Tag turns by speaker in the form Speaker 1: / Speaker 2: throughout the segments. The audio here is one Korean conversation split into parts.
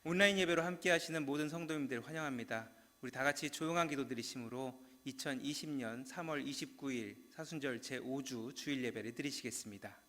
Speaker 1: 온라인 예배로 함께 하시는 모든 성도님들 환영합니다. 우리 다 같이 조용한 기도 드리심으로 2020년 3월 29일 사순절 제5주 주일 예배를 드리시겠습니다.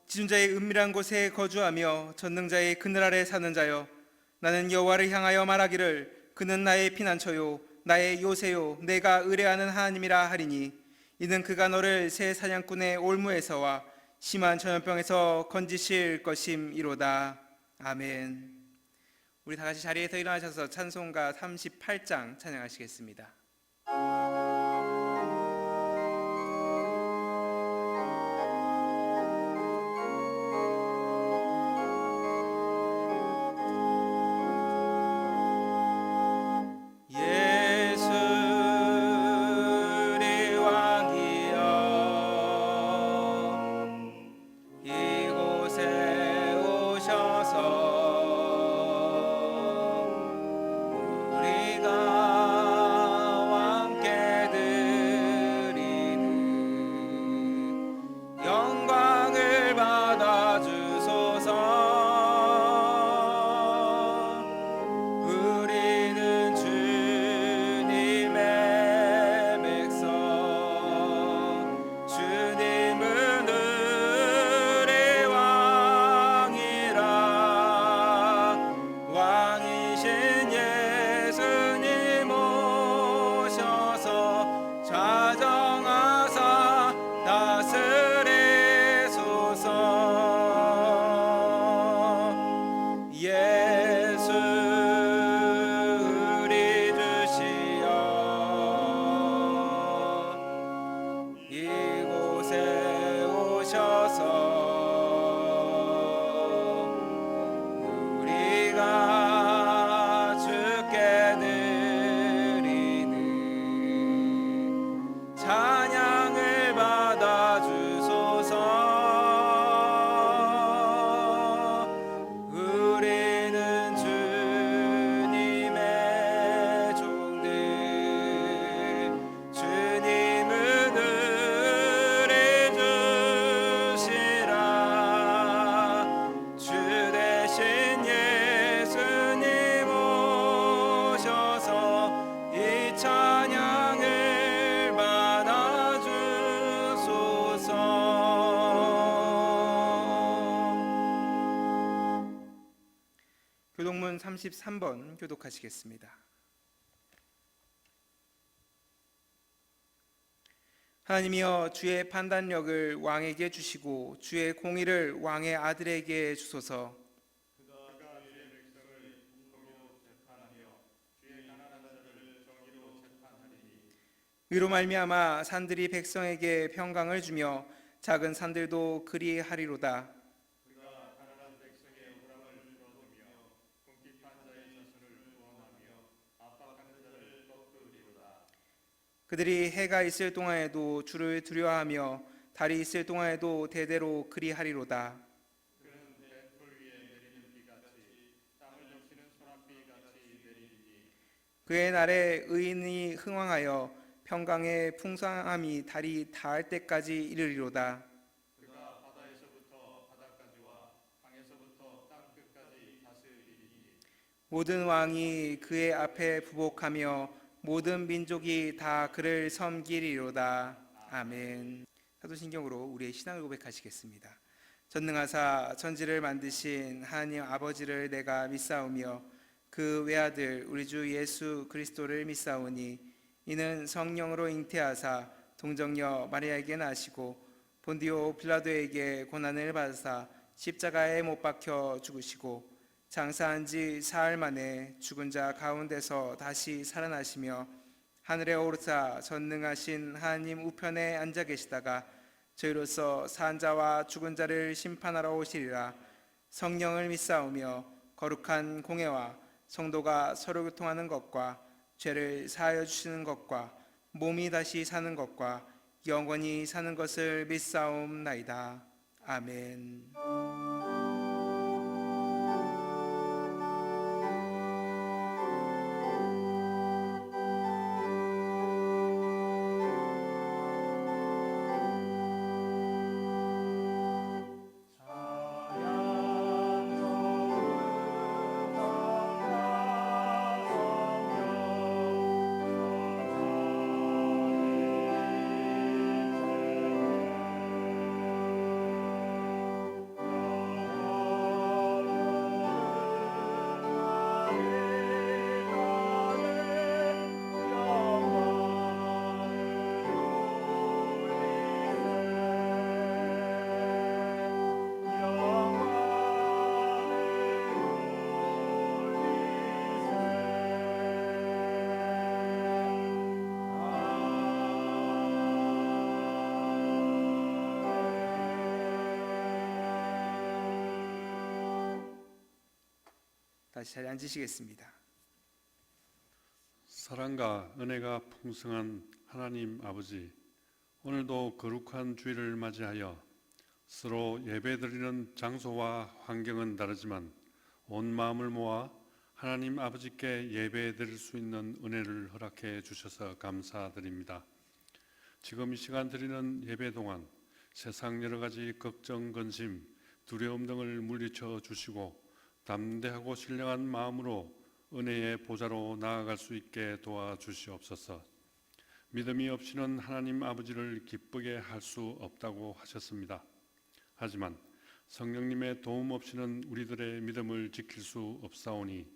Speaker 1: 지존자의 은밀한 곳에 거주하며 전능자의 그늘 아래 사는 자여, 나는 여호와를 향하여 말하기를 그는 나의 피난처요 나의 요새요 내가 의뢰하는 하나님이라 하리니, 이는 그가 너를 새 사냥꾼의 올무에서와 심한 전염병에서 건지실 것임이로다. 아멘. 우리 다 같이 자리에서 일어나셔서 찬송가 38장 찬양하시겠습니다. 교동문 33번 교독하시겠습니다. 하나님이여, 주의 판단력을 왕에게 주시고 주의 공의를 왕의 아들에게 주소서.
Speaker 2: 그가 주의 백성을 공의로 재판하며 주의 가난한 자를 정의로 재판하리니,
Speaker 1: 의로 말미암아 산들이 백성에게 평강을 주며 작은 산들도 그리하리로다. 그들이 해가 있을 동안에도 주를 두려워하며 달이 있을 동안에도 대대로 그리하리로다.
Speaker 2: 그는 뱃불 위에 내리는 비같이 땅을 적시는 소낙비같이 내리리니,
Speaker 1: 그의 날에 의인이 흥왕하여 평강의 풍성함이 달이 닿을 때까지 이르리로다.
Speaker 2: 그가 바다에서부터 바다까지와 강에서부터 땅 끝까지 다스리리니,
Speaker 1: 모든 왕이 그의 앞에 부복하며 모든 민족이 다 그를 섬기리로다. 아멘. 사도신경으로 우리의 신앙을 고백하시겠습니다. 전능하사 천지를 만드신 하나님 아버지를 내가 믿사오며 그 외아들 우리 주 예수 그리스도를 믿사오니, 이는 성령으로 잉태하사 동정녀 마리아에게 나시고 본디오 빌라도에게 고난을 받으사 십자가에 못 박혀 죽으시고 장사한 지 사흘 만에 죽은 자 가운데서 다시 살아나시며 하늘에 오르사 전능하신 하나님 우편에 앉아 계시다가 저희로서 산 자와 죽은 자를 심판하러 오시리라. 성령을 믿사오며 거룩한 공회와 성도가 서로 교통하는 것과 죄를 사하여 주시는 것과 몸이 다시 사는 것과 영원히 사는 것을 믿사옵나이다. 아멘. 다시 자리에 앉으시겠습니다.
Speaker 3: 사랑과 은혜가 풍성한 하나님 아버지, 오늘도 거룩한 주일을 맞이하여 서로 예배드리는 장소와 환경은 다르지만 온 마음을 모아 하나님 아버지께 예배드릴 수 있는 은혜를 허락해 주셔서 감사드립니다. 지금 이 시간 드리는 예배 동안 세상 여러 가지 걱정, 근심, 두려움 등을 물리쳐 주시고 담대하고 신령한 마음으로 은혜의 보좌로 나아갈 수 있게 도와주시옵소서. 믿음이 없이는 하나님 아버지를 기쁘게 할 수 없다고 하셨습니다. 하지만 성령님의 도움 없이는 우리들의 믿음을 지킬 수 없사오니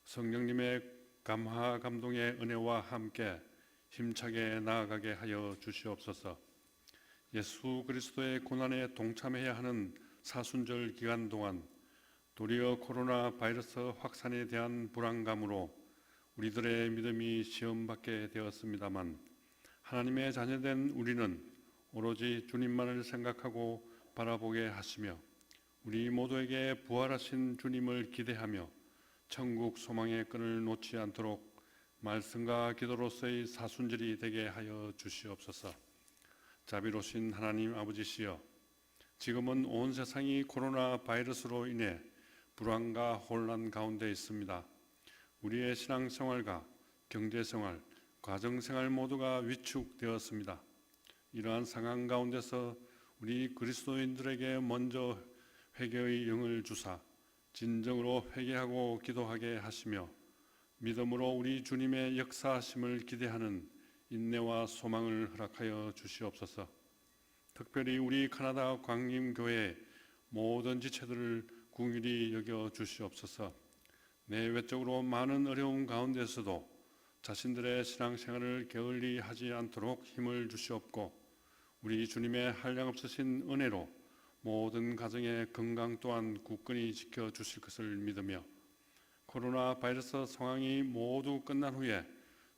Speaker 3: 성령님의 감화 감동의 은혜와 함께 힘차게 나아가게 하여 주시옵소서. 예수 그리스도의 고난에 동참해야 하는 사순절 기간 동안 도리어 코로나 바이러스 확산에 대한 불안감으로 우리들의 믿음이 시험받게 되었습니다만 하나님의 자녀된 우리는 오로지 주님만을 생각하고 바라보게 하시며 우리 모두에게 부활하신 주님을 기대하며 천국 소망의 끈을 놓지 않도록 말씀과 기도로서의 사순절이 되게 하여 주시옵소서. 자비로우신 하나님 아버지시여, 지금은 온 세상이 코로나 바이러스로 인해 불안과 혼란 가운데 있습니다. 우리의 신앙생활과 경제생활, 가정생활 모두가 위축되었습니다. 이러한 상황 가운데서 우리 그리스도인들에게 먼저 회개의 영을 주사 진정으로 회개하고 기도하게 하시며 믿음으로 우리 주님의 역사하심을 기대하는 인내와 소망을 허락하여 주시옵소서. 특별히 우리 카나다 광림교회 모든 지체들을 긍휼히 여겨 주시옵소서. 내외적으로 많은 어려움 가운데서도 자신들의 신앙생활을 게을리 하지 않도록 힘을 주시옵고 우리 주님의 한량없으신 은혜로 모든 가정의 건강 또한 굳건히 지켜주실 것을 믿으며 코로나 바이러스 상황이 모두 끝난 후에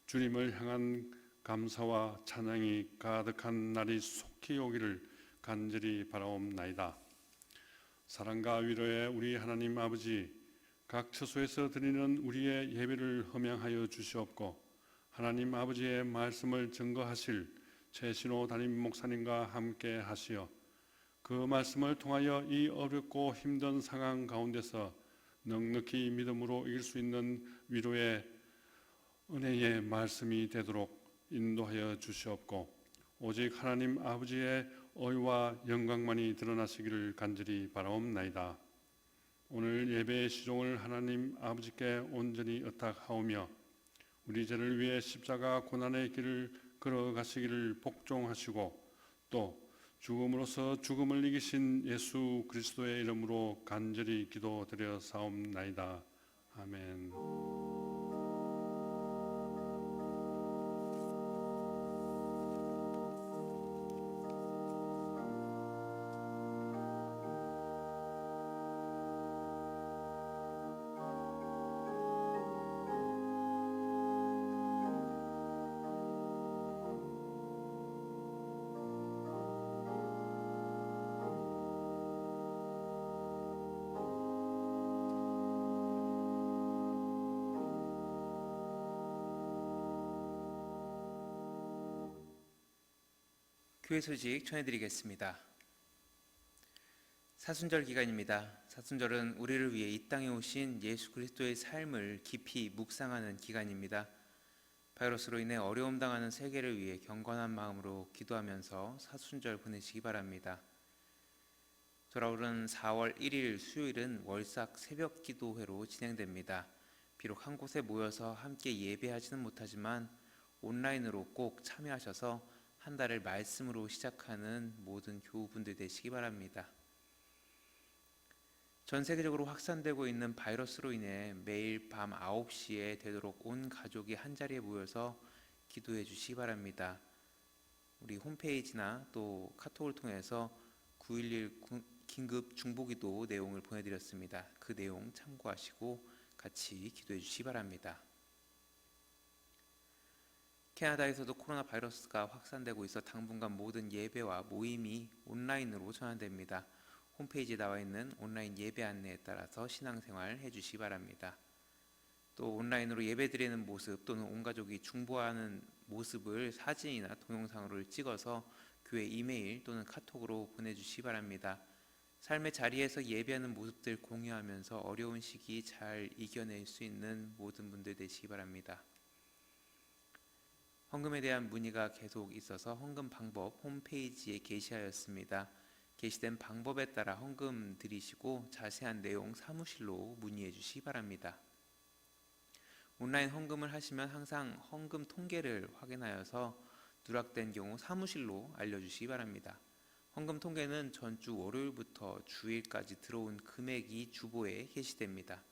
Speaker 3: 주님을 향한 감사와 찬양이 가득한 날이 속히 오기를 간절히 바라옵나이다. 사랑과 위로의 우리 하나님 아버지, 각 처소에서 드리는 우리의 예배를 흠양하여 주시옵고 하나님 아버지의 말씀을 증거하실 최신호 담임 목사님과 함께 하시어 그 말씀을 통하여 이 어렵고 힘든 상황 가운데서 넉넉히 믿음으로 이길 수 있는 위로의 은혜의 말씀이 되도록 인도하여 주시옵고 오직 하나님 아버지의 의와 영광만이 드러나시기를 간절히 바라옵나이다. 오늘 예배의 시종을 하나님 아버지께 온전히 의탁하오며 우리 죄를 위해 십자가 고난의 길을 걸어가시기를 복종하시고 또 죽음으로서 죽음을 이기신 예수 그리스도의 이름으로 간절히 기도드려 사옵나이다. 아멘.
Speaker 1: 교회 소식 전해드리겠습니다. 사순절 기간입니다. 사순절은 우리를 위해 이 땅에 오신 예수 그리스도의 삶을 깊이 묵상하는 기간입니다. 바이러스로 인해 어려움 당하는 세계를 위해 경건한 마음으로 기도하면서 사순절 보내시기 바랍니다. 돌아오는 4월 1일 수요일은 월삭 새벽 기도회로 진행됩니다. 비록 한 곳에 모여서 함께 예배하지는 못하지만 온라인으로 꼭 참여하셔서 한 달을 말씀으로 시작하는 모든 교우분들 되시기 바랍니다. 전 세계적으로 확산되고 있는 바이러스로 인해 매일 밤 9시에 되도록 온 가족이 한자리에 모여서 기도해 주시기 바랍니다. 우리 홈페이지나 또 카톡을 통해서 911 긴급 중보기도 내용을 보내드렸습니다. 그 내용 참고하시고 같이 기도해 주시기 바랍니다. 캐나다에서도 코로나 바이러스가 확산되고 있어 당분간 모든 예배와 모임이 온라인으로 전환됩니다. 홈페이지에 나와 있는 온라인 예배 안내에 따라서 신앙생활 해주시기 바랍니다. 또 온라인으로 예배드리는 모습 또는 온 가족이 중보하는 모습을 사진이나 동영상으로 찍어서 교회 이메일 또는 카톡으로 보내주시기 바랍니다. 삶의 자리에서 예배하는 모습들 공유하면서 어려운 시기 잘 이겨낼 수 있는 모든 분들 되시기 바랍니다. 헌금에 대한 문의가 계속 있어서 헌금 방법 홈페이지에 게시하였습니다. 게시된 방법에 따라 헌금 드리시고 자세한 내용 사무실로 문의해 주시기 바랍니다. 온라인 헌금을 하시면 항상 헌금 통계를 확인하여서 누락된 경우 사무실로 알려주시기 바랍니다. 헌금 통계는 전주 월요일부터 주일까지 들어온 금액이 주보에 게시됩니다.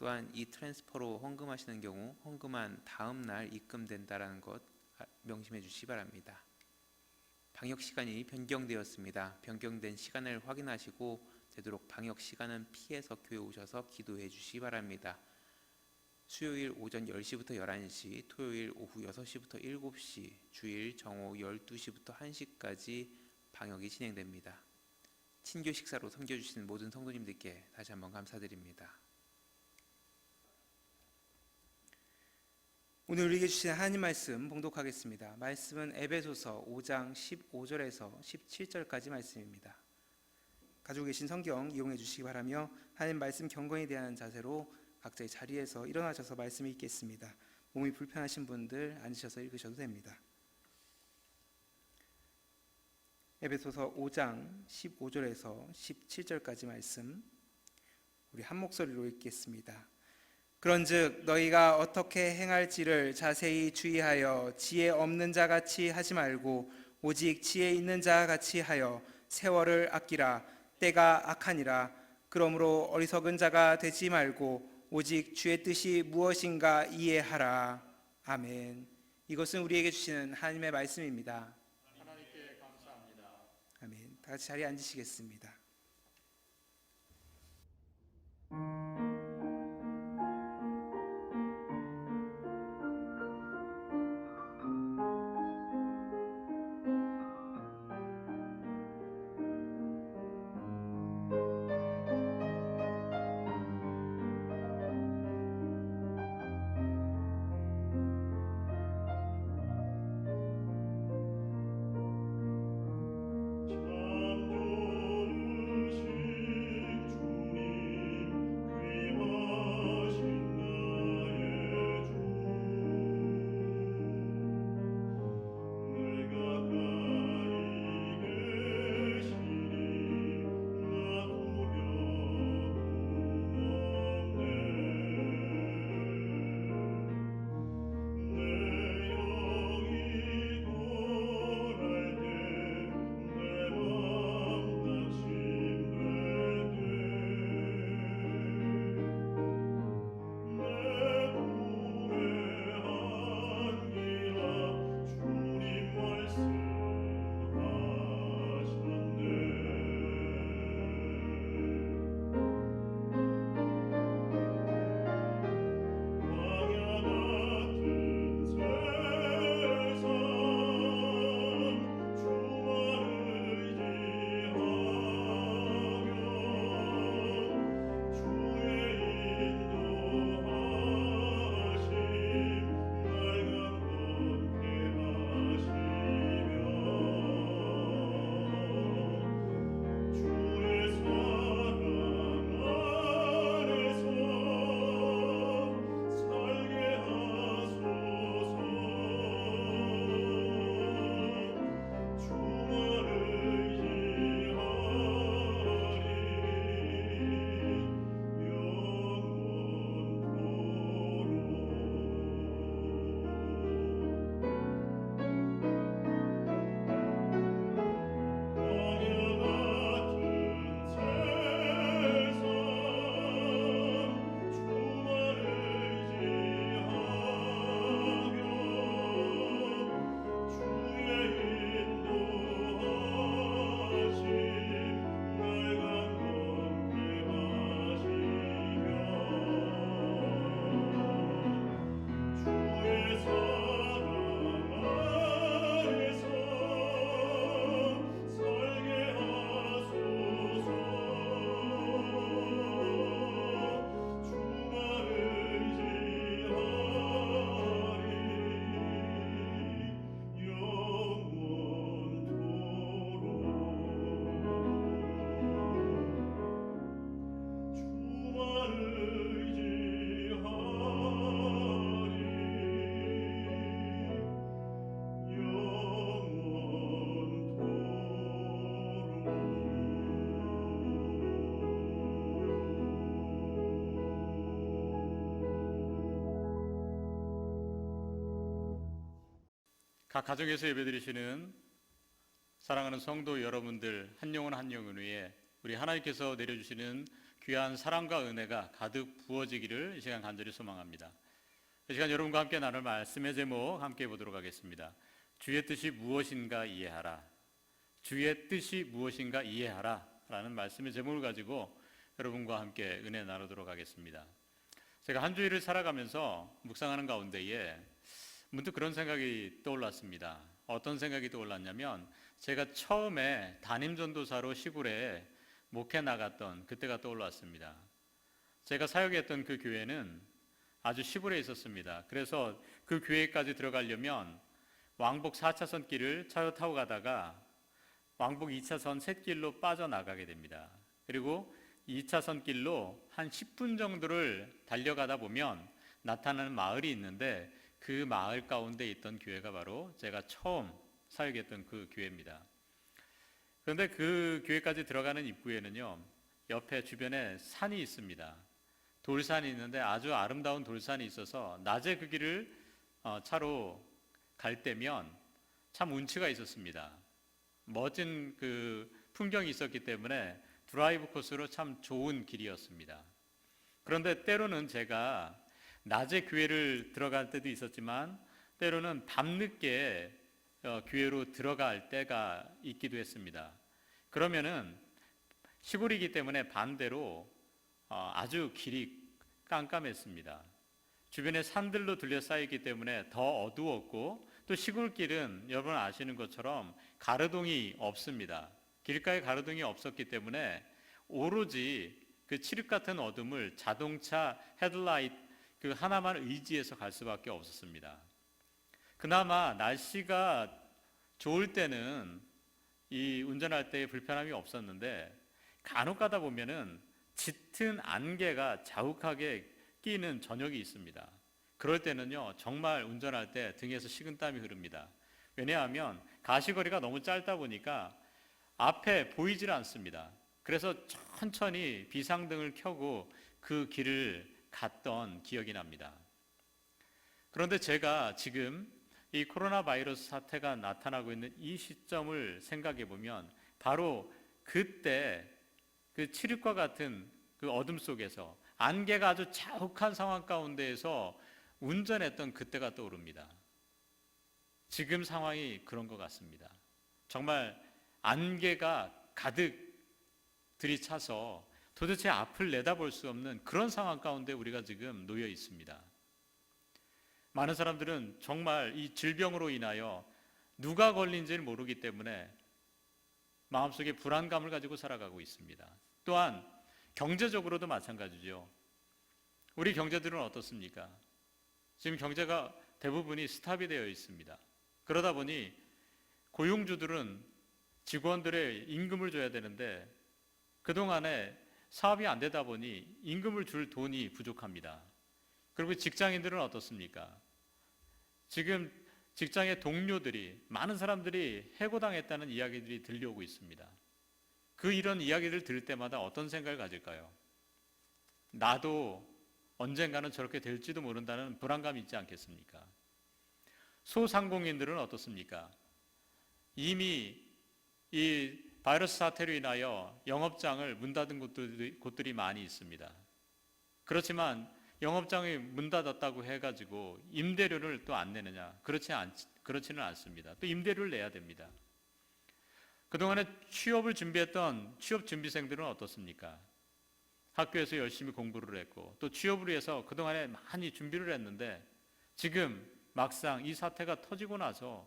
Speaker 1: 또한 이 트랜스퍼로 헌금하시는 경우 헌금한 다음 날 입금된다는 것 명심해 주시기 바랍니다. 방역 시간이 변경되었습니다. 변경된 시간을 확인하시고 되도록 방역 시간은 피해서 교회 오셔서 기도해 주시기 바랍니다. 수요일 오전 10시부터 11시, 토요일 오후 6시부터 7시, 주일 정오 12시부터 1시까지 방역이 진행됩니다. 친교 식사로 섬겨주시는 모든 성도님들께 다시 한번 감사드립니다. 오늘 우리에게 주신 하나님 말씀 봉독하겠습니다. 말씀은 에베소서 5장 15절에서 17절까지 말씀입니다. 가지고 계신 성경 이용해 주시기 바라며 하나님 말씀 경건히 대하는 자세로 각자의 자리에서 일어나셔서 말씀을 읽겠습니다. 몸이 불편하신 분들 앉으셔서 읽으셔도 됩니다. 에베소서 5장 15절에서 17절까지 말씀 우리 한 목소리로 읽겠습니다. 그런즉 너희가 어떻게 행할지를 자세히 주의하여 지혜 없는 자 같이 하지 말고 오직 지혜 있는 자 같이 하여 세월을 아끼라. 때가 악하니라. 그러므로 어리석은 자가 되지 말고 오직 주의 뜻이 무엇인가 이해하라. 아멘. 이것은 우리에게 주시는 하나님의 말씀입니다.
Speaker 2: 하나님께 감사합니다.
Speaker 1: 아멘. 다 같이 자리에 앉으시겠습니다.
Speaker 2: 각 가정에서 예배드리시는 사랑하는 성도 여러분들 한 영혼 한 영혼 위에 우리 하나님께서 내려주시는 귀한 사랑과 은혜가 가득 부어지기를 이 시간 간절히 소망합니다. 이 시간 여러분과 함께 나눌 말씀의 제목 함께 보도록 하겠습니다. 주의 뜻이 무엇인가 이해하라. 주의 뜻이 무엇인가 이해하라 라는 말씀의 제목을 가지고 여러분과 함께 은혜 나누도록 하겠습니다. 제가 한 주일을 살아가면서 묵상하는 가운데에 문득 그런 생각이 떠올랐습니다. 어떤 생각이 떠올랐냐면 제가 처음에 담임 전도사로 시골에 목회 나갔던 그때가 떠올랐습니다. 제가 사역했던 그 교회는 아주 시골에 있었습니다. 그래서 그 교회까지 들어가려면 왕복 4차선 길을 차로 타고 가다가 왕복 2차선 샛길로 빠져나가게 됩니다. 그리고 2차선 길로 한 10분 정도를 달려가다 보면 나타나는 마을이 있는데 그 마을 가운데 있던 교회가 바로 제가 처음 사역했던 그 교회입니다. 그런데 그 교회까지 들어가는 입구에는요, 옆에 주변에 산이 있습니다. 돌산이 있는데 아주 아름다운 돌산이 있어서 낮에 그 길을 차로 갈 때면 참 운치가 있었습니다. 멋진 그 풍경이 있었기 때문에 드라이브 코스로 참 좋은 길이었습니다. 그런데 때로는 제가 낮에 교회를 들어갈 때도 있었지만 때로는 밤늦게 교회로 들어갈 때가 있기도 했습니다. 그러면은 시골이기 때문에 반대로 아주 길이 깜깜했습니다. 주변에 산들로 둘러싸이기 때문에 더 어두웠고 또 시골길은 여러분 아시는 것처럼 가로등이 없습니다. 길가에 가로등이 없었기 때문에 오로지 그 칠흑 같은 어둠을 자동차 헤드라이트 그 하나만 의지해서 갈 수밖에 없었습니다. 그나마 날씨가 좋을 때는 이 운전할 때 불편함이 없었는데 간혹 가다 보면은 짙은 안개가 자욱하게 끼는 저녁이 있습니다. 그럴 때는요 정말 운전할 때 등에서 식은땀이 흐릅니다. 왜냐하면 가시거리가 너무 짧다 보니까 앞에 보이질 않습니다. 그래서 천천히 비상등을 켜고 그 길을 갔던 기억이 납니다. 그런데 제가 지금 이 코로나 바이러스 사태가 나타나고 있는 이 시점을 생각해 보면 바로 그때 그 칠흑과 같은 그 어둠 속에서 안개가 아주 자욱한 상황 가운데에서 운전했던 그때가 떠오릅니다. 지금 상황이 그런 것 같습니다. 정말 안개가 가득 들이차서 도대체 앞을 내다볼 수 없는 그런 상황 가운데 우리가 지금 놓여 있습니다. 많은 사람들은 정말 이 질병으로 인하여 누가 걸린지를 모르기 때문에 마음속에 불안감을 가지고 살아가고 있습니다. 또한 경제적으로도 마찬가지죠. 우리 경제들은 어떻습니까? 지금 경제가 대부분이 스탑이 되어 있습니다. 그러다 보니 고용주들은 직원들의 임금을 줘야 되는데 그동안에 사업이 안 되다 보니 임금을 줄 돈이 부족합니다. 그리고 직장인들은 어떻습니까? 지금 직장의 동료들이 많은 사람들이 해고당했다는 이야기들이 들려오고 있습니다. 이런 이야기를 들을 때마다 어떤 생각을 가질까요? 나도 언젠가는 저렇게 될지도 모른다는 불안감이 있지 않겠습니까? 소상공인들은 어떻습니까? 이미 이 바이러스 사태로 인하여 영업장을 문 닫은 곳들이 많이 있습니다. 그렇지만 영업장이 문 닫았다고 해가지고 임대료를 또 안 내느냐? 그렇지는 않습니다. 또 임대료를 내야 됩니다. 그동안에 취업을 준비했던 취업 준비생들은 어떻습니까? 학교에서 열심히 공부를 했고 또 취업을 위해서 그동안에 많이 준비를 했는데 지금 막상 이 사태가 터지고 나서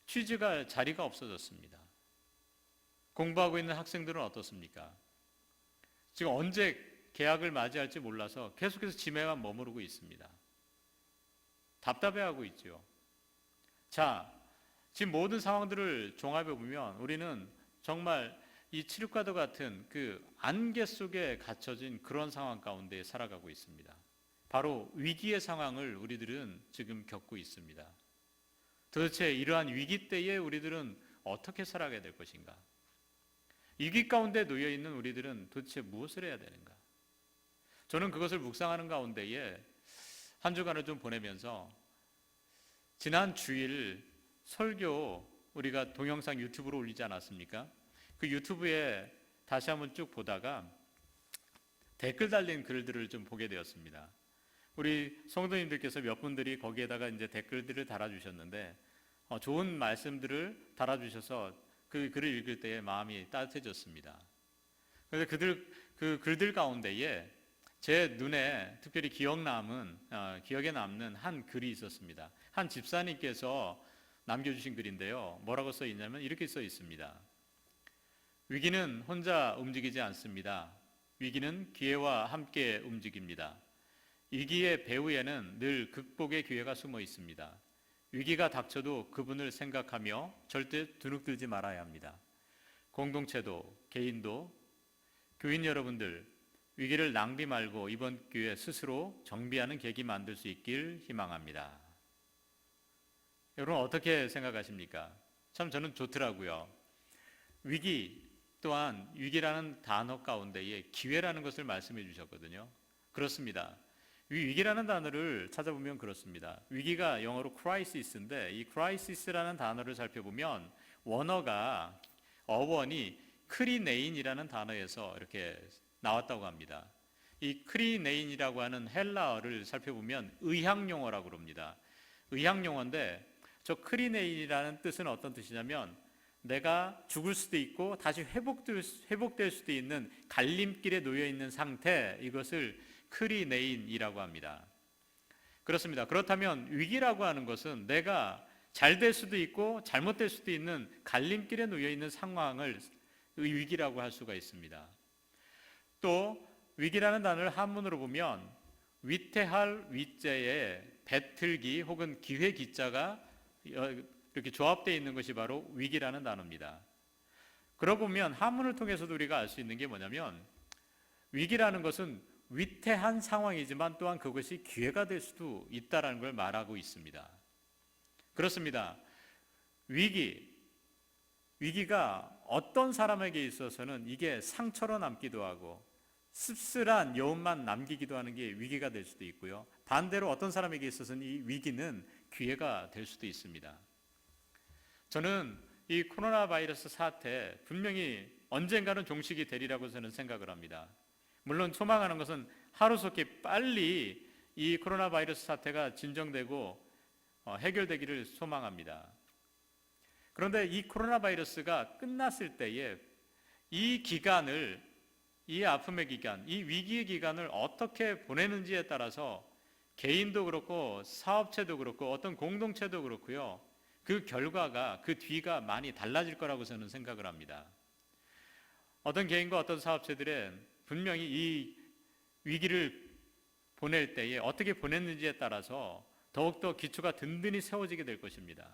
Speaker 2: 취직할 자리가 없어졌습니다. 공부하고 있는 학생들은 어떻습니까? 지금 언제 계약을 맞이할지 몰라서 계속해서 집에만 머무르고 있습니다. 답답해하고 있죠. 자, 지금 모든 상황들을 종합해 보면 우리는 정말 이 칠흑과도 같은 그 안개 속에 갇혀진 그런 상황 가운데 살아가고 있습니다. 바로 위기의 상황을 우리들은 지금 겪고 있습니다. 도대체 이러한 위기 때에 우리들은 어떻게 살아가야 될 것인가? 위기 가운데 놓여 있는 우리들은 도대체 무엇을 해야 되는가? 저는 그것을 묵상하는 가운데에 한 주간을 좀 보내면서 지난 주일 설교 우리가 동영상 유튜브로 올리지 않았습니까? 그 유튜브에 다시 한번 쭉 보다가 댓글 달린 글들을 좀 보게 되었습니다. 우리 성도님들께서 몇 분들이 거기에다가 이제 댓글들을 달아주셨는데 좋은 말씀들을 달아주셔서 그 글을 읽을 때에 마음이 따뜻해졌습니다. 그래서 그 글들 가운데에 제 눈에 특별히 기억에 남는 한 글이 있었습니다. 한 집사님께서 남겨주신 글인데요. 뭐라고 써 있냐면 이렇게 써 있습니다. 위기는 혼자 움직이지 않습니다. 위기는 기회와 함께 움직입니다. 위기의 배후에는 늘 극복의 기회가 숨어 있습니다. 위기가 닥쳐도 그분을 생각하며 절대 두눅들지 말아야 합니다. 공동체도 개인도 교인 여러분들 위기를 낭비 말고 이번 기회에 스스로 정비하는 계기 만들 수 있길 희망합니다. 여러분 어떻게 생각하십니까? 참 저는 좋더라고요. 위기 또한 위기라는 단어 가운데에 기회라는 것을 말씀해 주셨거든요. 그렇습니다. 위기라는 단어를 찾아보면 그렇습니다. 위기가 영어로 crisis인데 이 crisis라는 단어를 살펴보면 어원이 크리네인이라는 단어에서 이렇게 나왔다고 합니다. 이 크리네인이라고 하는 헬라어를 살펴보면 의학용어라고 합니다. 의학용어인데 저 크리네인이라는 뜻은 어떤 뜻이냐면 내가 죽을 수도 있고 다시 회복될 수도 있는 갈림길에 놓여 있는 상태, 이것을 크리네인이라고 합니다. 그렇습니다. 그렇다면 위기라고 하는 것은 내가 잘 될 수도 있고 잘못될 수도 있는 갈림길에 놓여 있는 상황을 위기라고 할 수가 있습니다. 또 위기라는 단어를 한문으로 보면 위태할 위자에 배틀기 혹은 기회 기자가 이렇게 조합되어 있는 것이 바로 위기라는 단어입니다. 그러고 보면 한문을 통해서도 우리가 알 수 있는 게 뭐냐면 위기라는 것은 위태한 상황이지만 또한 그것이 기회가 될 수도 있다는 걸 말하고 있습니다. 그렇습니다. 위기가 어떤 사람에게 있어서는 이게 상처로 남기도 하고 씁쓸한 여운만 남기기도 하는 게 위기가 될 수도 있고요. 반대로 어떤 사람에게 있어서는 이 위기는 기회가 될 수도 있습니다. 저는 이 코로나 바이러스 사태 분명히 언젠가는 종식이 되리라고 저는 생각을 합니다. 물론 소망하는 것은 하루속히 빨리 이 코로나 바이러스 사태가 진정되고 해결되기를 소망합니다. 그런데 이 코로나 바이러스가 끝났을 때에 이 아픔의 기간, 이 위기의 기간을 어떻게 보내는지에 따라서 개인도 그렇고 사업체도 그렇고 어떤 공동체도 그렇고요. 그 결과가, 그 뒤가 많이 달라질 거라고 저는 생각을 합니다. 어떤 개인과 어떤 사업체들은 분명히 이 위기를 보낼 때에 어떻게 보냈는지에 따라서 더욱더 기초가 든든히 세워지게 될 것입니다.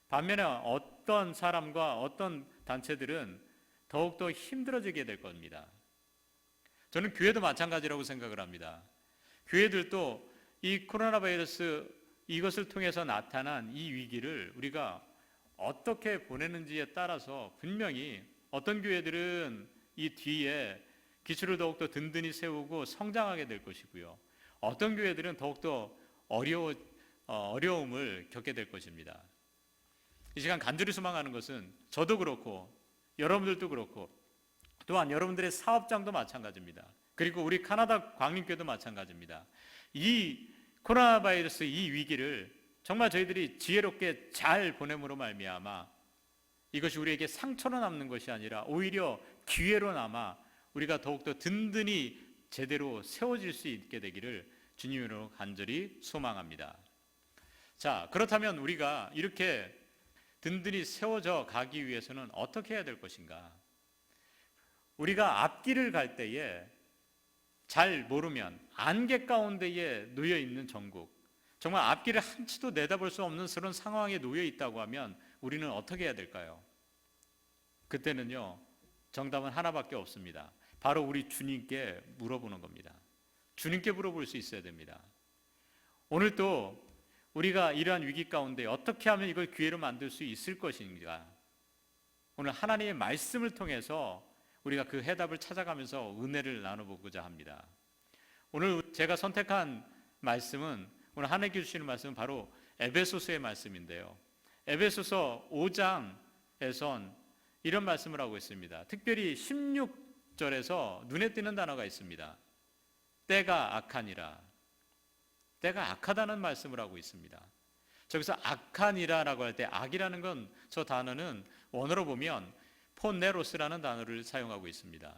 Speaker 2: 반면에 어떤 사람과 어떤 단체들은 더욱더 힘들어지게 될 겁니다. 저는 교회도 마찬가지라고 생각을 합니다. 교회들도 이 코로나 바이러스 이것을 통해서 나타난 이 위기를 우리가 어떻게 보내는지에 따라서 분명히 어떤 교회들은 이 뒤에 기초를 더욱더 든든히 세우고 성장하게 될 것이고요. 어떤 교회들은 더욱더 어려움을 겪게 될 것입니다. 이 시간 간절히 소망하는 것은 저도 그렇고 여러분들도 그렇고 또한 여러분들의 사업장도 마찬가지입니다. 그리고 우리 카나다 광림교회도 마찬가지입니다. 이 코로나 바이러스 이 위기를 정말 저희들이 지혜롭게 잘 보냄으로 말미암아 이것이 우리에게 상처로 남는 것이 아니라 오히려 기회로 남아 우리가 더욱더 든든히 제대로 세워질 수 있게 되기를 주님으로 간절히 소망합니다. 자, 그렇다면 우리가 이렇게 든든히 세워져 가기 위해서는 어떻게 해야 될 것인가? 우리가 앞길을 갈 때에 잘 모르면 안개 가운데에 놓여 있는 전국, 정말 앞길을 한치도 내다볼 수 없는 그런 상황에 놓여 있다고 하면 우리는 어떻게 해야 될까요? 그때는요, 정답은 하나밖에 없습니다. 바로 우리 주님께 물어보는 겁니다. 주님께 물어볼 수 있어야 됩니다. 오늘 또 우리가 이러한 위기 가운데 어떻게 하면 이걸 기회로 만들 수 있을 것인가? 오늘 하나님의 말씀을 통해서 우리가 그 해답을 찾아가면서 은혜를 나눠보고자 합니다. 오늘 제가 선택한 말씀은 오늘 하나님께 주시는 말씀은 바로 에베소서의 말씀인데요. 에베소서 5장에선 이런 말씀을 하고 있습니다. 특별히 16절에서 눈에 띄는 단어가 있습니다. 때가 악하니라. 때가 악하다는 말씀을 하고 있습니다. 저기서 악하니라라고 할 때 악이라는 건 저 단어는 원어로 보면 포네로스라는 단어를 사용하고 있습니다.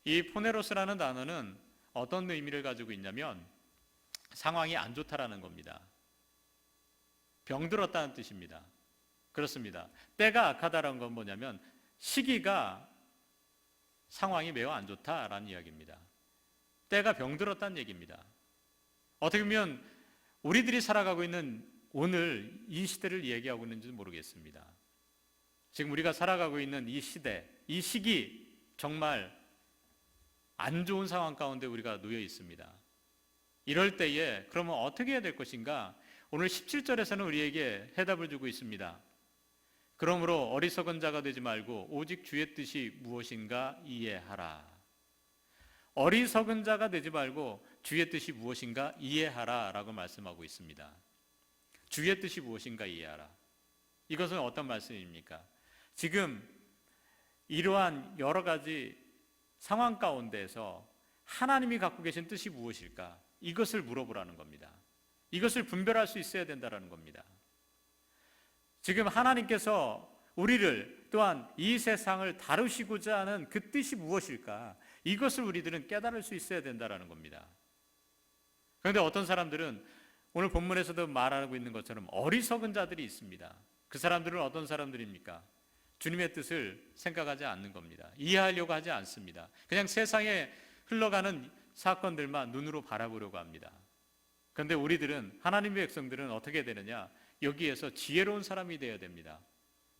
Speaker 2: 이 포네로스라는 단어는 어떤 의미를 가지고 있냐면 상황이 안 좋다라는 겁니다. 병들었다는 뜻입니다. 그렇습니다. 때가 악하다라는 건 뭐냐면 시기가 상황이 매우 안 좋다라는 이야기입니다. 때가 병들었다는 얘기입니다. 어떻게 보면 우리들이 살아가고 있는 오늘 이 시대를 얘기하고 있는지도 모르겠습니다. 지금 우리가 살아가고 있는 이 시대, 이 시기 정말 안 좋은 상황 가운데 우리가 놓여 있습니다. 이럴 때에 그러면 어떻게 해야 될 것인가? 오늘 17절에서는 우리에게 해답을 주고 있습니다. 그러므로 어리석은 자가 되지 말고 오직 주의 뜻이 무엇인가 이해하라. 어리석은 자가 되지 말고 주의 뜻이 무엇인가 이해하라 라고 말씀하고 있습니다. 주의 뜻이 무엇인가 이해하라. 이것은 어떤 말씀입니까? 지금 이러한 여러 가지 상황 가운데에서 하나님이 갖고 계신 뜻이 무엇일까? 이것을 물어보라는 겁니다. 이것을 분별할 수 있어야 된다는 겁니다. 지금 하나님께서 우리를 또한 이 세상을 다루시고자 하는 그 뜻이 무엇일까? 이것을 우리들은 깨달을 수 있어야 된다는 겁니다. 그런데 어떤 사람들은 오늘 본문에서도 말하고 있는 것처럼 어리석은 자들이 있습니다. 그 사람들은 어떤 사람들입니까? 주님의 뜻을 생각하지 않는 겁니다. 이해하려고 하지 않습니다. 그냥 세상에 흘러가는 사건들만 눈으로 바라보려고 합니다. 그런데 우리들은, 하나님의 백성들은 어떻게 되느냐? 여기에서 지혜로운 사람이 되어야 됩니다.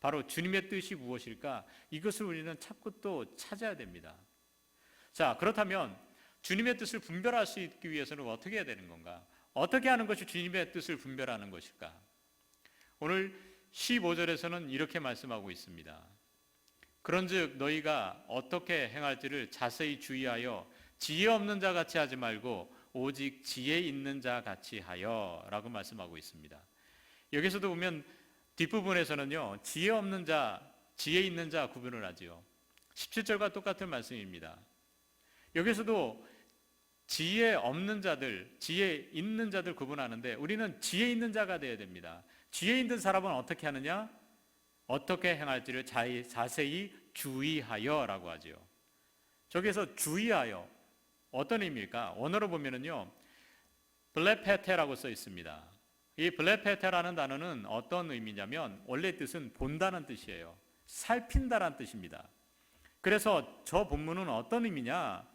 Speaker 2: 바로 주님의 뜻이 무엇일까? 이것을 우리는 찾고 또 찾아야 됩니다. 자, 그렇다면 주님의 뜻을 분별할 수 있기 위해서는 어떻게 해야 되는 건가? 어떻게 하는 것이 주님의 뜻을 분별하는 것일까? 오늘 15절에서는 이렇게 말씀하고 있습니다. 그런즉 너희가 어떻게 행할지를 자세히 주의하여 지혜 없는 자 같이 하지 말고 오직 지혜 있는 자 같이 하여 라고 말씀하고 있습니다. 여기서도 보면 뒷부분에서는요, 지혜 없는 자, 지혜 있는 자 구분을 하지요. 17절과 똑같은 말씀입니다. 여기서도 지혜 없는 자들, 지혜 있는 자들 구분하는데 우리는 지혜 있는 자가 되어야 됩니다. 지혜 있는 사람은 어떻게 하느냐? 어떻게 행할지를 자세히 주의하여 라고 하지요. 저기서 주의하여 어떤 의미일까? 원어로 보면은요, 블레페테라고 써 있습니다. 이 블레페테라는 단어는 어떤 의미냐면 원래 뜻은 본다는 뜻이에요. 살핀다라는 뜻입니다. 그래서 저 본문은 어떤 의미냐?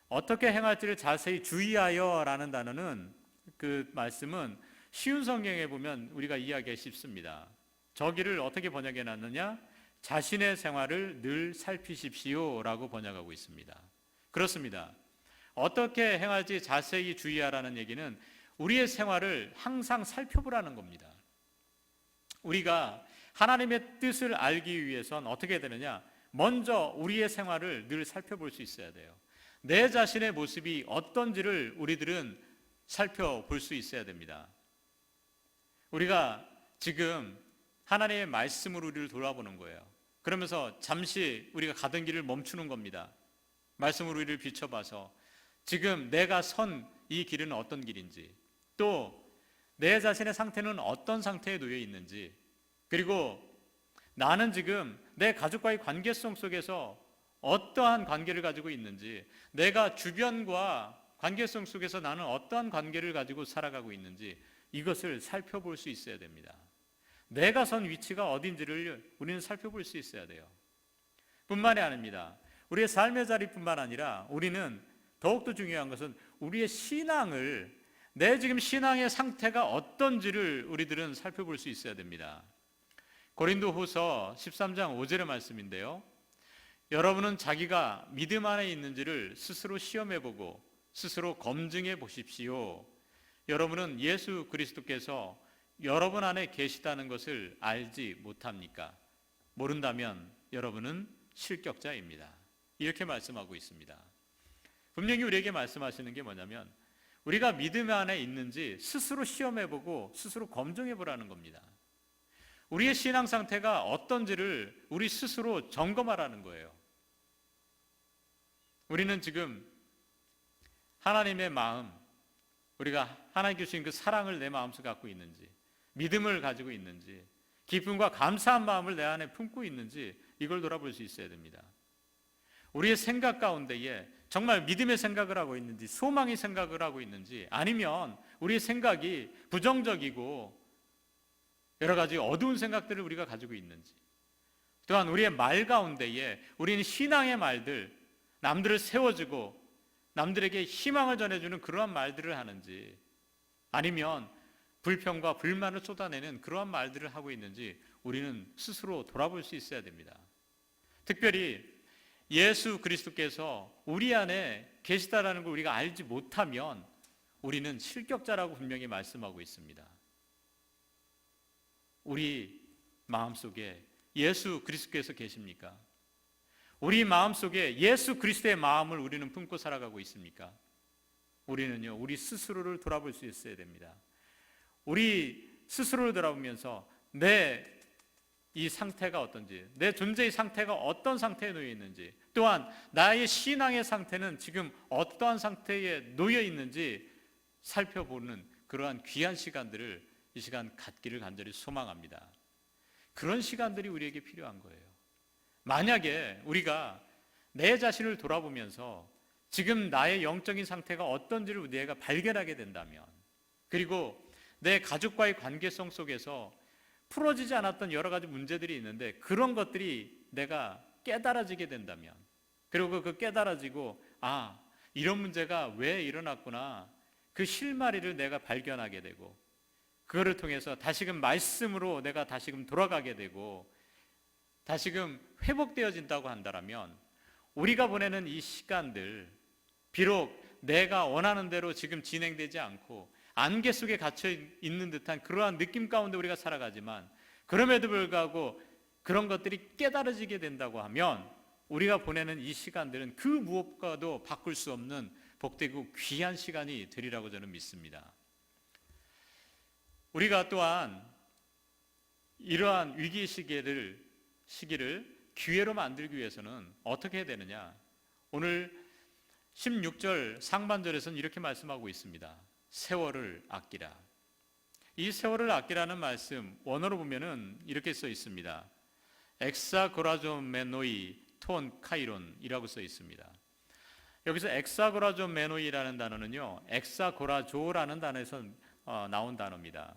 Speaker 2: 어떻게 행할지를 자세히 주의하여 라는 단어는, 그 말씀은 쉬운 성경에 보면 우리가 이해하기 쉽습니다. 저기를 어떻게 번역해 놨느냐? 자신의 생활을 늘 살피십시오 라고 번역하고 있습니다. 그렇습니다. 어떻게 행할지 자세히 주의하라는 얘기는 우리의 생활을 항상 살펴보라는 겁니다. 우리가 하나님의 뜻을 알기 위해선 어떻게 되느냐? 먼저 우리의 생활을 늘 살펴볼 수 있어야 돼요. 내 자신의 모습이 어떤지를 우리들은 살펴볼 수 있어야 됩니다. 우리가 지금 하나님의 말씀으로 우리를 돌아보는 거예요. 그러면서 잠시 우리가 가던 길을 멈추는 겁니다. 말씀으로 우리를 비춰봐서 지금 내가 선 이 길은 어떤 길인지, 또 내 자신의 상태는 어떤 상태에 놓여 있는지, 그리고 나는 지금 내 가족과의 관계성 속에서 어떠한 관계를 가지고 있는지, 내가 주변과 관계성 속에서 나는 어떠한 관계를 가지고 살아가고 있는지, 이것을 살펴볼 수 있어야 됩니다. 내가 선 위치가 어딘지를 우리는 살펴볼 수 있어야 돼요. 뿐만이 아닙니다. 우리의 삶의 자리뿐만 아니라 우리는 더욱더 중요한 것은 우리의 신앙을, 내 지금 신앙의 상태가 어떤지를 우리들은 살펴볼 수 있어야 됩니다. 고린도후서 13장 5절의 말씀인데요, 여러분은 자기가 믿음 안에 있는지를 스스로 시험해보고 스스로 검증해 보십시오. 여러분은 예수 그리스도께서 여러분 안에 계시다는 것을 알지 못합니까? 모른다면 여러분은 실격자입니다. 이렇게 말씀하고 있습니다. 분명히 우리에게 말씀하시는 게 뭐냐면 우리가 믿음 안에 있는지 스스로 시험해보고 스스로 검증해보라는 겁니다. 우리의 신앙 상태가 어떤지를 우리 스스로 점검하라는 거예요. 우리는 지금 하나님의 마음, 우리가 하나님 주신 그 사랑을 내 마음속에 갖고 있는지, 믿음을 가지고 있는지, 기쁨과 감사한 마음을 내 안에 품고 있는지 이걸 돌아볼 수 있어야 됩니다. 우리의 생각 가운데에 정말 믿음의 생각을 하고 있는지, 소망의 생각을 하고 있는지, 아니면 우리의 생각이 부정적이고 여러 가지 어두운 생각들을 우리가 가지고 있는지, 또한 우리의 말 가운데에 우리는 신앙의 말들, 남들을 세워주고 남들에게 희망을 전해주는 그러한 말들을 하는지, 아니면 불평과 불만을 쏟아내는 그러한 말들을 하고 있는지 우리는 스스로 돌아볼 수 있어야 됩니다. 특별히 예수 그리스도께서 우리 안에 계시다라는 걸 우리가 알지 못하면 우리는 실격자라고 분명히 말씀하고 있습니다. 우리 마음속에 예수 그리스도께서 계십니까? 우리 마음속에 예수 그리스도의 마음을 우리는 품고 살아가고 있습니까? 우리는요, 우리 스스로를 돌아볼 수 있어야 됩니다. 우리 스스로를 돌아보면서 내 이 상태가 어떤지, 내 존재의 상태가 어떤 상태에 놓여 있는지, 또한 나의 신앙의 상태는 지금 어떠한 상태에 놓여 있는지 살펴보는 그러한 귀한 시간들을 이 시간 갖기를 간절히 소망합니다. 그런 시간들이 우리에게 필요한 거예요. 만약에 우리가 내 자신을 돌아보면서 지금 나의 영적인 상태가 어떤지를 내가 발견하게 된다면, 그리고 내 가족과의 관계성 속에서 풀어지지 않았던 여러 가지 문제들이 있는데 그런 것들이 내가 깨달아지게 된다면, 그리고 그 깨달아지고 이런 문제가 왜 일어났구나, 그 실마리를 내가 발견하게 되고 그거를 통해서 다시금 말씀으로 내가 다시금 돌아가게 되고 다시금 회복되어진다고 한다면, 우리가 보내는 이 시간들, 비록 내가 원하는 대로 지금 진행되지 않고 안개 속에 갇혀 있는 듯한 그러한 느낌 가운데 우리가 살아가지만, 그럼에도 불구하고 그런 것들이 깨달아지게 된다고 하면 우리가 보내는 이 시간들은 그 무엇과도 바꿀 수 없는 복되고 귀한 시간이 되리라고 저는 믿습니다. 우리가 또한 이러한 위기 시기를 기회로 만들기 위해서는 어떻게 해야 되느냐? 오늘 16절 상반절에서는 이렇게 말씀하고 있습니다. 세월을 아끼라. 이 세월을 아끼라는 말씀 원어로 보면은 이렇게 써 있습니다. 엑사고라조메노이 톤 카이론이라고 써 있습니다. 여기서 엑사고라조메노이라는 단어는요, 엑사고라조라는 단어에서 나온 단어입니다.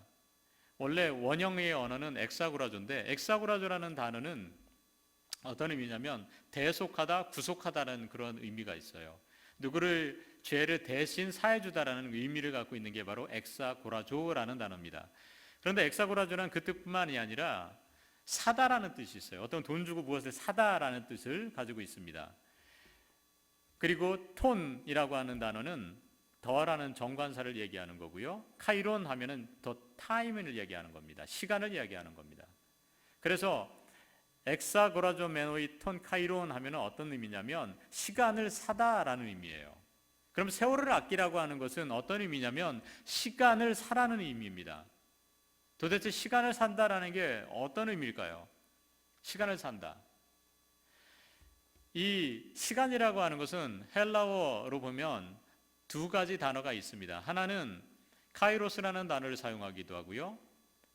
Speaker 2: 원래 원형의 언어는 엑사고라조인데, 엑사고라조라는 단어는 어떤 의미냐면 대속하다, 구속하다라는 그런 의미가 있어요. 누구를 죄를 대신 사해주다라는 의미를 갖고 있는 게 바로 엑사고라조라는 단어입니다. 그런데 엑사고라조는 그 뜻뿐만이 아니라 사다라는 뜻이 있어요. 어떤 돈 주고 무엇을 사다라는 뜻을 가지고 있습니다. 그리고 톤이라고 하는 단어는 더라는 정관사를 얘기하는 거고요. 카이론 하면은 더 타임을 얘기하는 겁니다. 시간을 얘기하는 겁니다. 그래서 엑사고라조메노이 톤 카이론 하면은 어떤 의미냐면 시간을 사다라는 의미예요. 그럼 세월을 아끼라고 하는 것은 어떤 의미냐면 시간을 사라는 의미입니다. 도대체 시간을 산다라는 게 어떤 의미일까요? 시간을 산다. 이 시간이라고 하는 것은 헬라어로 보면 두 가지 단어가 있습니다. 하나는 카이로스라는 단어를 사용하기도 하고요.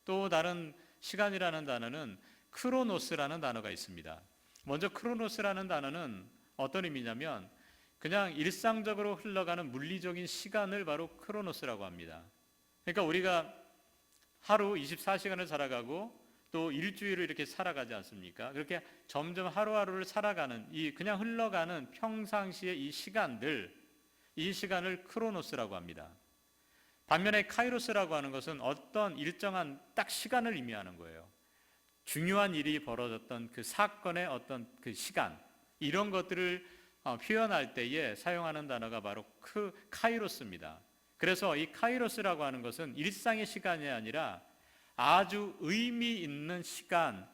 Speaker 2: 또 다른 시간이라는 단어는 크로노스라는 단어가 있습니다. 먼저 크로노스라는 단어는 어떤 의미냐면 그냥 일상적으로 흘러가는 물리적인 시간을 바로 크로노스라고 합니다. 그러니까 우리가 하루 24시간을 살아가고 또 일주일을 이렇게 살아가지 않습니까? 그렇게 점점 하루하루를 살아가는 이 그냥 흘러가는 평상시의 이 시간들, 이 시간을 크로노스라고 합니다. 반면에 카이로스라고 하는 것은 어떤 일정한 딱 시간을 의미하는 거예요. 중요한 일이 벌어졌던 그 사건의 어떤 그 시간, 이런 것들을 표현할 때에 사용하는 단어가 바로 카이로스입니다. 그래서 이 카이로스라고 하는 것은 일상의 시간이 아니라 아주 의미 있는 시간,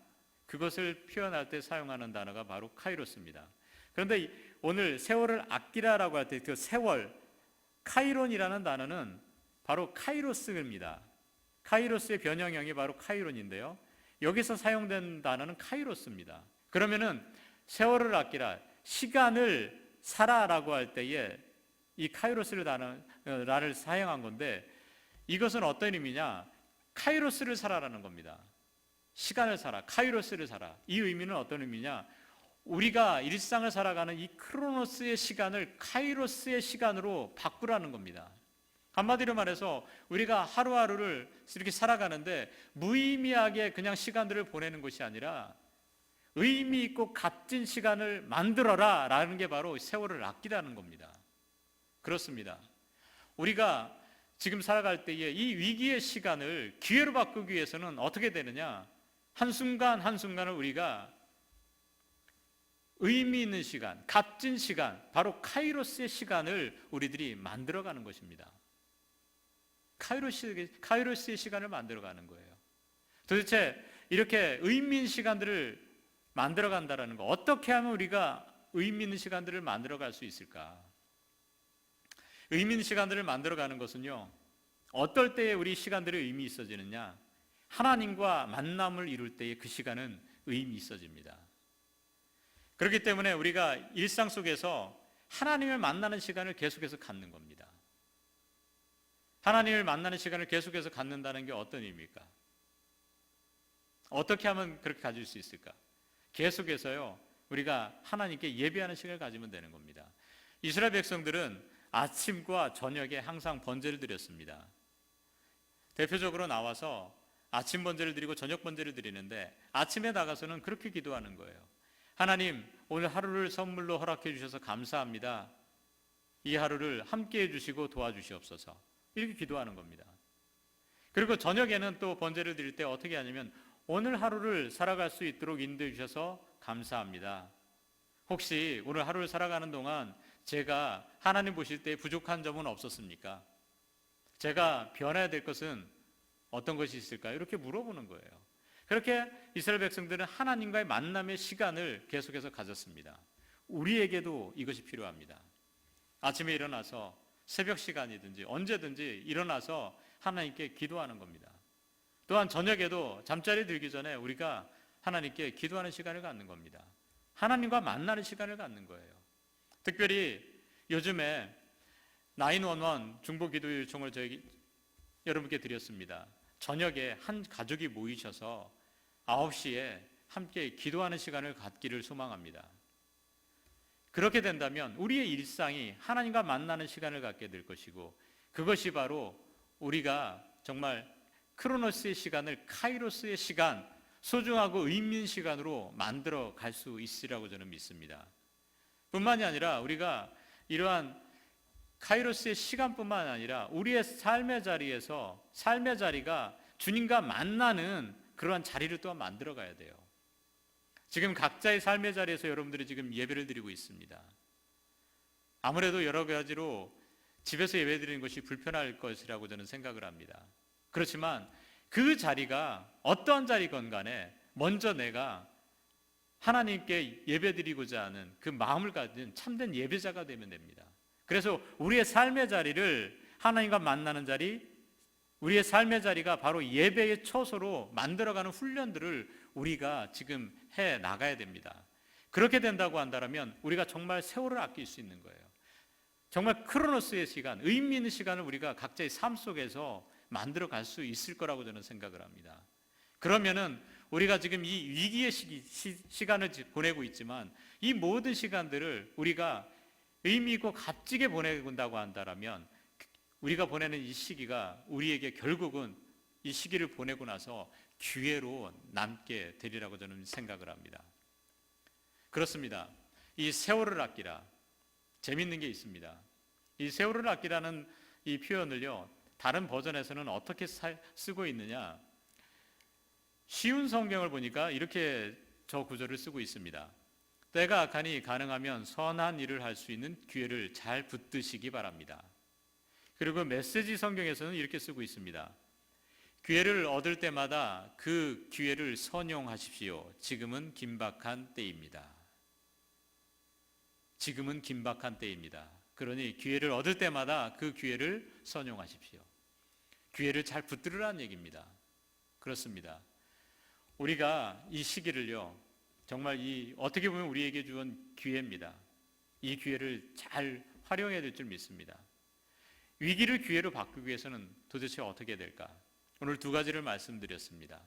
Speaker 2: 그것을 표현할 때 사용하는 단어가 바로 카이로스입니다. 그런데 오늘 세월을 아끼라라고 할 때 그 세월, 카이론이라는 단어는 바로 카이로스입니다. 카이로스의 변형형이 바로 카이론인데요. 여기서 사용된 단어는 카이로스입니다. 그러면은 세월을 아끼라, 시간을 살아라고 할 때에 이 카이로스를 단어를 사용한 건데, 이것은 어떤 의미냐? 카이로스를 살아라는 겁니다. 시간을 살아, 카이로스를 살아. 이 의미는 어떤 의미냐? 우리가 일상을 살아가는 이 크로노스의 시간을 카이로스의 시간으로 바꾸라는 겁니다. 한마디로 말해서 우리가 하루하루를 이렇게 살아가는데 무의미하게 그냥 시간들을 보내는 것이 아니라 의미 있고 값진 시간을 만들어라 라는 게 바로 세월을 아끼라는 겁니다. 그렇습니다. 우리가 지금 살아갈 때에 이 위기의 시간을 기회로 바꾸기 위해서는 어떻게 되느냐? 한순간 한순간을 우리가 의미 있는 시간, 값진 시간, 바로 카이로스의 시간을 우리들이 만들어가는 것입니다. 카이로스의 시간을 만들어가는 거예요. 도대체 이렇게 의미 있는 시간들을 만들어간다는 거, 어떻게 하면 우리가 의미 있는 시간들을 만들어갈 수 있을까? 의미 있는 시간들을 만들어가는 것은요, 어떨 때에 우리 시간들이 의미 있어지느냐? 하나님과 만남을 이룰 때에 그 시간은 의미 있어집니다. 그렇기 때문에 우리가 일상 속에서 하나님을 만나는 시간을 계속해서 갖는 겁니다. 하나님을 만나는 시간을 계속해서 갖는다는 게 어떤 의미일까? 어떻게 하면 그렇게 가질 수 있을까? 계속해서요, 우리가 하나님께 예배하는 시간을 가지면 되는 겁니다. 이스라엘 백성들은 아침과 저녁에 항상 번제를 드렸습니다. 대표적으로 나와서 아침 번제를 드리고 저녁 번제를 드리는데, 아침에 나가서는 그렇게 기도하는 거예요. 하나님, 오늘 하루를 선물로 허락해 주셔서 감사합니다. 이 하루를 함께 해주시고 도와주시옵소서. 이렇게 기도하는 겁니다. 그리고 저녁에는 또 번제를 드릴 때 어떻게 하냐면, 오늘 하루를 살아갈 수 있도록 인도해 주셔서 감사합니다. 혹시 오늘 하루를 살아가는 동안 제가 하나님 보실 때 부족한 점은 없었습니까? 제가 변해야 될 것은 어떤 것이 있을까요? 이렇게 물어보는 거예요. 그렇게 이스라엘 백성들은 하나님과의 만남의 시간을 계속해서 가졌습니다. 우리에게도 이것이 필요합니다. 아침에 일어나서 새벽 시간이든지 언제든지 일어나서 하나님께 기도하는 겁니다. 또한 저녁에도 잠자리 들기 전에 우리가 하나님께 기도하는 시간을 갖는 겁니다. 하나님과 만나는 시간을 갖는 거예요. 특별히 요즘에 911 중보기도 요청을 여러분께 드렸습니다. 저녁에 한 가족이 모이셔서 9시에 함께 기도하는 시간을 갖기를 소망합니다. 그렇게 된다면 우리의 일상이 하나님과 만나는 시간을 갖게 될 것이고, 그것이 바로 우리가 정말 크로노스의 시간을 카이로스의 시간, 소중하고 의미 있는 시간으로 만들어 갈 수 있으리라고 저는 믿습니다. 뿐만이 아니라 우리가 이러한 카이로스의 시간뿐만 아니라 우리의 삶의 자리에서, 삶의 자리가 주님과 만나는 그러한 자리를 또한 만들어 가야 돼요. 지금 각자의 삶의 자리에서 여러분들이 지금 예배를 드리고 있습니다. 아무래도 여러 가지로 집에서 예배 드리는 것이 불편할 것이라고 저는 생각을 합니다. 그렇지만 그 자리가 어떠한 자리건 간에 먼저 내가 하나님께 예배 드리고자 하는 그 마음을 가진 참된 예배자가 되면 됩니다. 그래서 우리의 삶의 자리를, 하나님과 만나는 자리, 우리의 삶의 자리가 바로 예배의 처소로 만들어가는 훈련들을 우리가 지금 해 나가야 됩니다. 그렇게 된다고 한다면 우리가 정말 세월을 아낄 수 있는 거예요. 정말 크로노스의 시간, 의미 있는 시간을 우리가 각자의 삶 속에서 만들어 갈 수 있을 거라고 저는 생각을 합니다. 그러면은 우리가 지금 이 위기의 시간을 보내고 있지만, 이 모든 시간들을 우리가 의미 있고 값지게 보낸다고 한다면, 우리가 보내는 이 시기가 우리에게 결국은 이 시기를 보내고 나서 기회로 남게 되리라고 저는 생각을 합니다. 그렇습니다. 이 세월을 아끼라, 재밌는 게 있습니다. 이 세월을 아끼라는 이 표현을요, 다른 버전에서는 어떻게 쓰고 있느냐, 쉬운 성경을 보니까 이렇게 저 구절을 쓰고 있습니다. 때가 악하니 가능하면 선한 일을 할 수 있는 기회를 잘 붙드시기 바랍니다. 그리고 메시지 성경에서는 이렇게 쓰고 있습니다. 기회를 얻을 때마다 그 기회를 선용하십시오. 지금은 긴박한 때입니다. 지금은 긴박한 때입니다. 그러니 기회를 얻을 때마다 그 기회를 선용하십시오. 기회를 잘 붙들으라는 얘기입니다. 그렇습니다. 우리가 이 시기를요, 정말 어떻게 보면 우리에게 주은 기회입니다. 이 기회를 잘 활용해야 될 줄 믿습니다. 위기를 기회로 바꾸기 위해서는 도대체 어떻게 해야 될까? 오늘 두 가지를 말씀드렸습니다.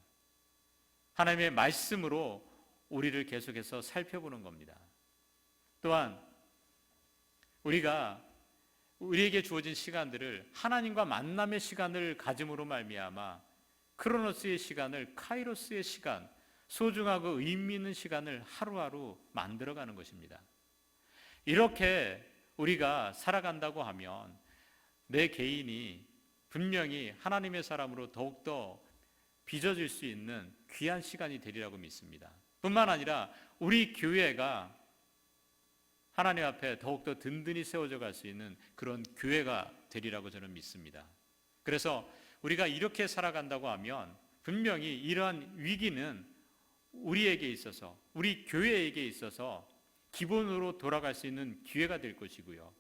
Speaker 2: 하나님의 말씀으로 우리를 계속해서 살펴보는 겁니다. 또한 우리가 우리에게 주어진 시간들을 하나님과 만남의 시간을 가짐으로 말미암아 크로노스의 시간을 카이로스의 시간, 소중하고 의미 있는 시간을 하루하루 만들어가는 것입니다. 이렇게 우리가 살아간다고 하면 내 개인이 분명히 하나님의 사람으로 더욱더 빚어질 수 있는 귀한 시간이 되리라고 믿습니다. 뿐만 아니라 우리 교회가 하나님 앞에 더욱더 든든히 세워져 갈 수 있는 그런 교회가 되리라고 저는 믿습니다. 그래서 우리가 이렇게 살아간다고 하면 분명히 이러한 위기는 우리에게 있어서, 우리 교회에게 있어서 기본으로 돌아갈 수 있는 기회가 될 것이고요,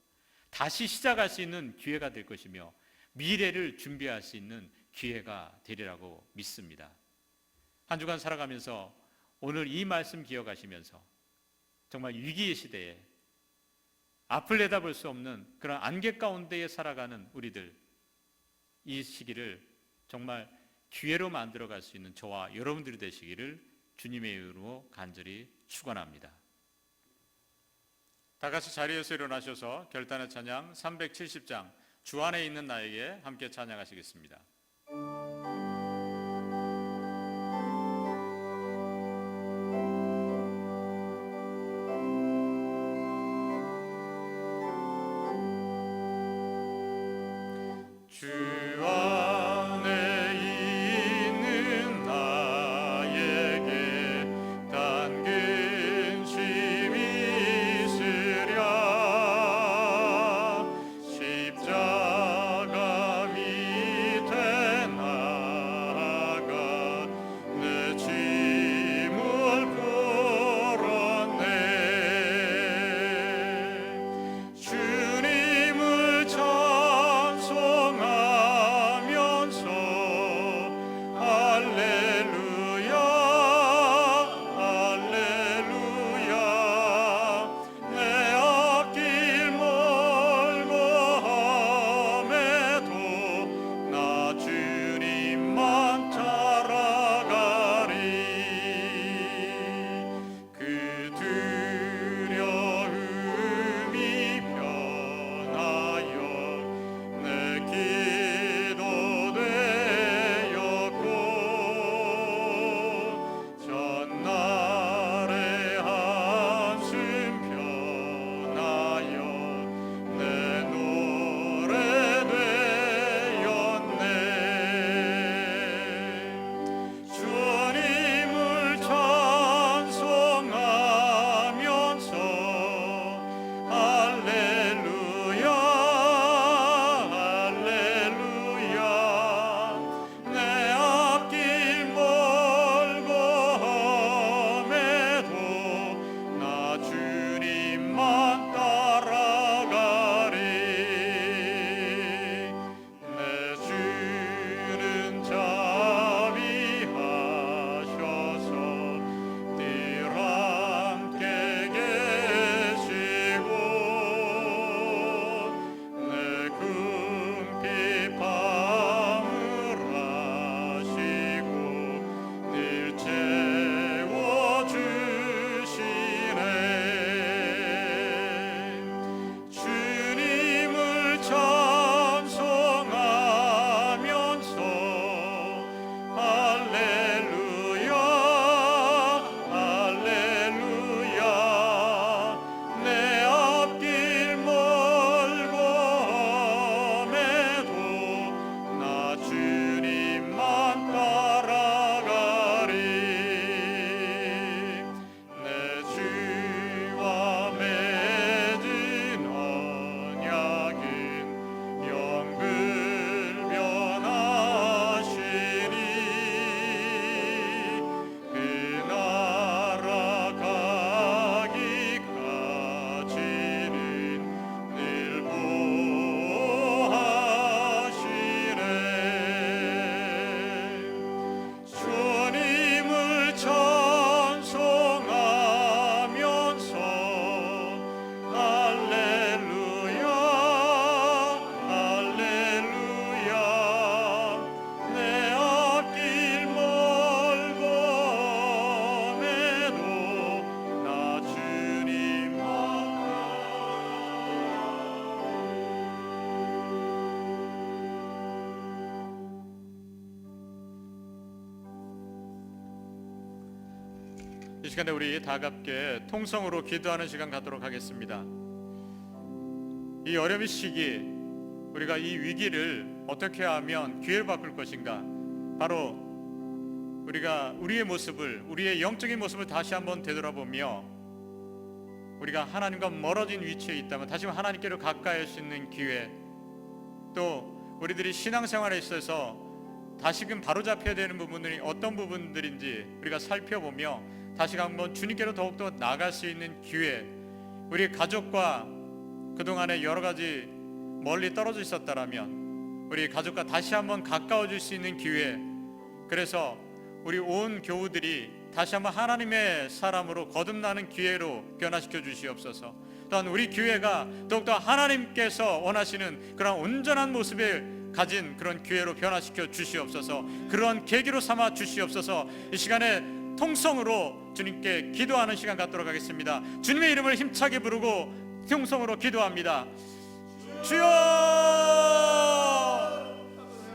Speaker 2: 다시 시작할 수 있는 기회가 될 것이며 미래를 준비할 수 있는 기회가 되리라고 믿습니다. 한 주간 살아가면서 오늘 이 말씀 기억하시면서 정말 위기의 시대에 앞을 내다볼 수 없는 그런 안개 가운데에 살아가는 우리들, 이 시기를 정말 기회로 만들어갈 수 있는 저와 여러분들이 되시기를 주님의 이름으로 간절히 축원합니다. 다 같이 자리에서 일어나셔서 결단의 찬양 370장 주 안에 있는 나에게 함께 찬양하시겠습니다. 주 안에 있는 나에게 단 근심이 있으랴 십자가 밑에 이 시간에 우리 다갑게 통성으로 기도하는 시간 갖도록 하겠습니다. 이 어려운 시기, 우리가 이 위기를 어떻게 하면 기회를 바꿀 것인가? 바로 우리가 우리의 모습을, 우리의 영적인 모습을 다시 한번 되돌아보며 우리가 하나님과 멀어진 위치에 있다면 다시 하나님께로 가까이 할 수 있는 기회, 또 우리들이 신앙생활에 있어서 다시금 바로잡혀야 되는 부분들이 어떤 부분들인지 우리가 살펴보며 다시 한번 주님께로 더욱더 나아갈 수 있는 기회, 우리 가족과 그동안에 여러 가지 멀리 떨어져 있었다라면 우리 가족과 다시 한번 가까워질 수 있는 기회, 그래서 우리 온 교우들이 다시 한번 하나님의 사람으로 거듭나는 기회로 변화시켜 주시옵소서. 또한 우리 교회가 더욱더 하나님께서 원하시는 그런 온전한 모습을 가진 그런 교회로 변화시켜 주시옵소서. 그런 계기로 삼아 주시옵소서. 이 시간에 통성으로 주님께 기도하는 시간 갖도록 하겠습니다. 주님의 이름을 힘차게 부르고 통성으로 기도합니다. 주여!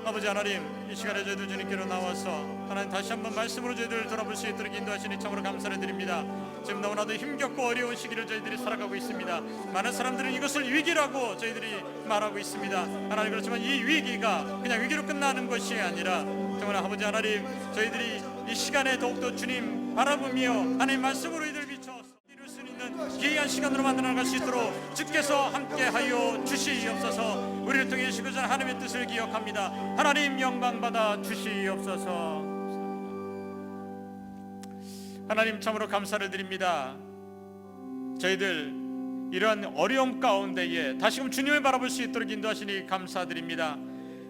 Speaker 2: 아버지 하나님, 이 시간에 저희들 주님께로 나와서 하나님 다시 한번 말씀으로 저희들을 돌아볼 수 있도록 인도하시니 참으로 감사를 드립니다. 지금 너무나도 힘겹고 어려운 시기를 저희들이 살아가고 있습니다. 많은 사람들은 이것을 위기라고 저희들이 말하고 있습니다. 하나님, 그렇지만 이 위기가 그냥 위기로 끝나는 것이 아니라 정말 아버지 하나님, 저희들이 이 시간에 더욱더 주님 바라보며 하나님 말씀으로 이들 비춰 이룰 수 있는 귀한 시간으로 만들어 나갈 수 있도록 주께서 함께하여 주시옵소서. 우리를 통해 주시고자 하는 하나님의 뜻을 기억합니다. 하나님 영광 받아 주시옵소서. 하나님 참으로 감사를 드립니다. 저희들 이러한 어려움 가운데에 다시금 주님을 바라볼 수 있도록 인도하시니 감사드립니다.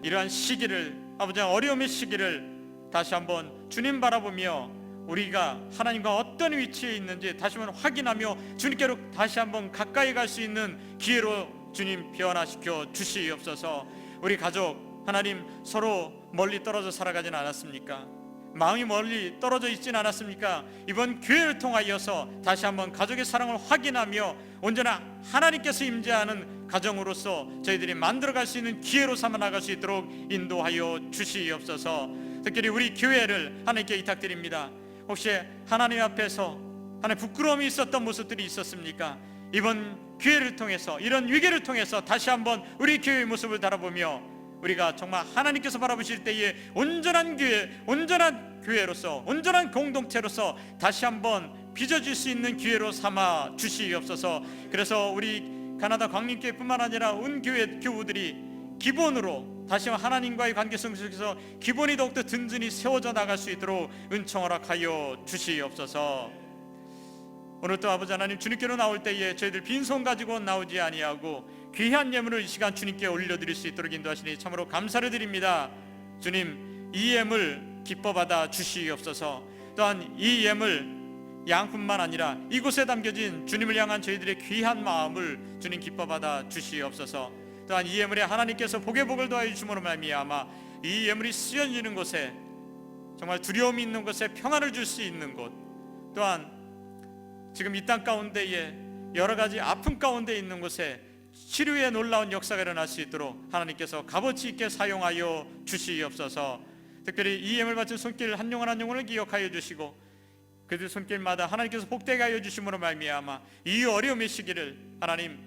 Speaker 2: 이러한 시기를, 아버지 어려움의 시기를 다시 한번 주님 바라보며 우리가 하나님과 어떤 위치에 있는지 다시 한번 확인하며 주님께로 다시 한번 가까이 갈 수 있는 기회로 주님 변화시켜 주시옵소서. 우리 가족 하나님 서로 멀리 떨어져 살아가진 않았습니까? 마음이 멀리 떨어져 있진 않았습니까? 이번 기회를 통하여서 다시 한번 가족의 사랑을 확인하며 언제나 하나님께서 임재하는 가정으로서 저희들이 만들어갈 수 있는 기회로 삼아 나갈 수 있도록 인도하여 주시옵소서. 특별히 우리 교회를 하나님께 위탁드립니다. 혹시 하나님 앞에서 하나님 부끄러움이 있었던 모습들이 있었습니까? 이번 기회를 통해서, 이런 위기를 통해서 다시 한번 우리 교회의 모습을 바라보며 우리가 정말 하나님께서 바라보실 때에 온전한 교회, 온전한 교회로서, 온전한 공동체로서 다시 한번 빚어질 수 있는 기회로 삼아 주시옵소서. 그래서 우리 가나다 광림교회뿐만 아니라 온 교회 교우들이 기본으로 다시 한번 하나님과의 관계성 속에서 기본이 더욱더 든든히 세워져 나갈 수 있도록 은총 허락하여 주시옵소서. 오늘 또 아버지 하나님, 주님께로 나올 때에 저희들 빈손 가지고 나오지 아니하고 귀한 예물을 이 시간 주님께 올려드릴 수 있도록 인도하시니 참으로 감사를 드립니다. 주님, 이 예물 기뻐 받아 주시옵소서. 또한 이 예물 양뿐만 아니라 이곳에 담겨진 주님을 향한 저희들의 귀한 마음을 주님 기뻐 받아 주시옵소서. 또한 이 예물에 하나님께서 복의 복을 더하여 주심으로 말미암아 이 예물이 쓰여지는 곳에 정말 두려움이 있는 곳에 평안을 줄 수 있는 곳, 또한 지금 이 땅 가운데에 여러 가지 아픔 가운데 있는 곳에 치료의 놀라운 역사가 일어날 수 있도록 하나님께서 값어치 있게 사용하여 주시옵소서. 특별히 이 예물 바친 손길 한 영혼 한 영혼을 기억하여 주시고 그들 손길마다 하나님께서 복되게 하여 주심으로 말미암아 이 어려움의 시기를 하나님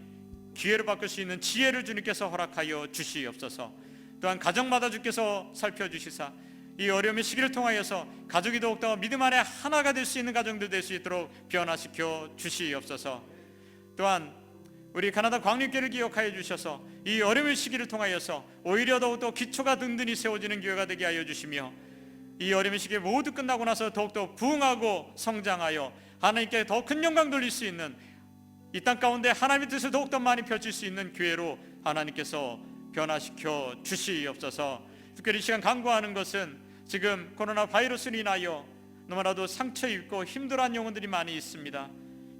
Speaker 2: 기회로 바꿀 수 있는 지혜를 주님께서 허락하여 주시옵소서. 또한 가정마다 주께서 살펴주시사 이 어려움의 시기를 통하여서 가족이 더욱더 믿음 안에 하나가 될 수 있는 가정들 될 수 있도록 변화시켜 주시옵소서. 또한 우리 가나다 광림교회를 기억하여 주셔서 이 어려움의 시기를 통하여서 오히려 더욱더 기초가 든든히 세워지는 교회가 되게 하여 주시며 이 어려움의 시기 모두 끝나고 나서 더욱더 부흥하고 성장하여 하나님께 더 큰 영광 돌릴 수 있는 이 땅 가운데 하나님의 뜻을 더욱더 많이 펼칠 수 있는 교회로 하나님께서 변화시켜 주시옵소서. 특별히 이 시간 간구하는 것은 지금 코로나 바이러스로 인하여 너무나도 상처 입고 힘들어한 영혼들이 많이 있습니다.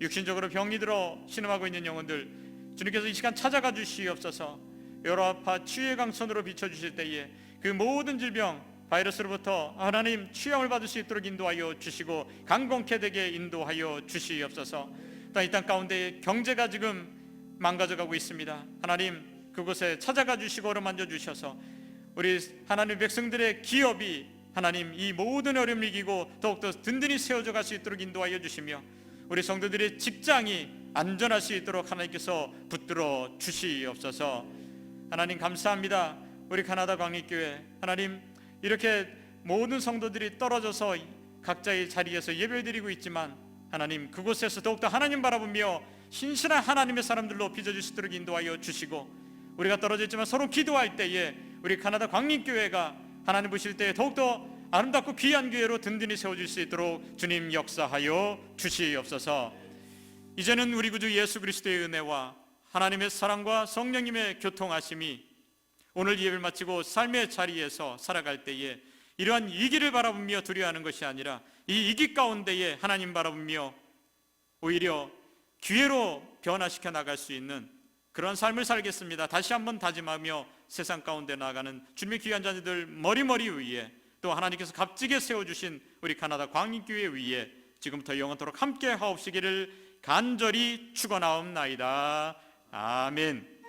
Speaker 2: 육신적으로 병이 들어 신음하고 있는 영혼들 주님께서 이 시간 찾아가 주시옵소서. 여러 아파 치유의 강선으로 비춰주실 때에 그 모든 질병 바이러스로부터 하나님 치유함을 받을 수 있도록 인도하여 주시고 강건케 되게 인도하여 주시옵소서. 이 땅 가운데 경제가 지금 망가져가고 있습니다. 하나님 그곳에 찾아가 주시고 어루만져 주셔서 우리 하나님 백성들의 기업이 하나님 이 모든 어려움을 이기고 더욱더 든든히 세워져 갈 수 있도록 인도하여 주시며 우리 성도들의 직장이 안전할 수 있도록 하나님께서 붙들어 주시옵소서. 하나님 감사합니다. 우리 가나다 광립교회 하나님 이렇게 모든 성도들이 떨어져서 각자의 자리에서 예배드리고 있지만 하나님 그곳에서 더욱더 하나님 바라보며 신실한 하나님의 사람들로 빚어질 수 있도록 인도하여 주시고 우리가 떨어져 있지만 서로 기도할 때에 우리 가나다 광립교회가 하나님 보실 때에 더욱더 아름답고 귀한 교회로 든든히 세워질 수 있도록 주님 역사하여 주시옵소서. 이제는 우리 구주 예수 그리스도의 은혜와 하나님의 사랑과 성령님의 교통하심이 오늘 예배를 마치고 삶의 자리에서 살아갈 때에 이러한 이기를 바라보며 두려워하는 것이 아니라 이 이기 가운데에 하나님 바라보며 오히려 기회로 변화시켜 나갈 수 있는 그런 삶을 살겠습니다. 다시 한번 다짐하며 세상 가운데 나아가는 주님의 귀한 자녀들 머리머리 위에 또 하나님께서 값지게 세워주신 우리 가나다 광립교회 위에 지금부터 영원토록 함께 하옵시기를 간절히 축원하옵나이다. 아멘.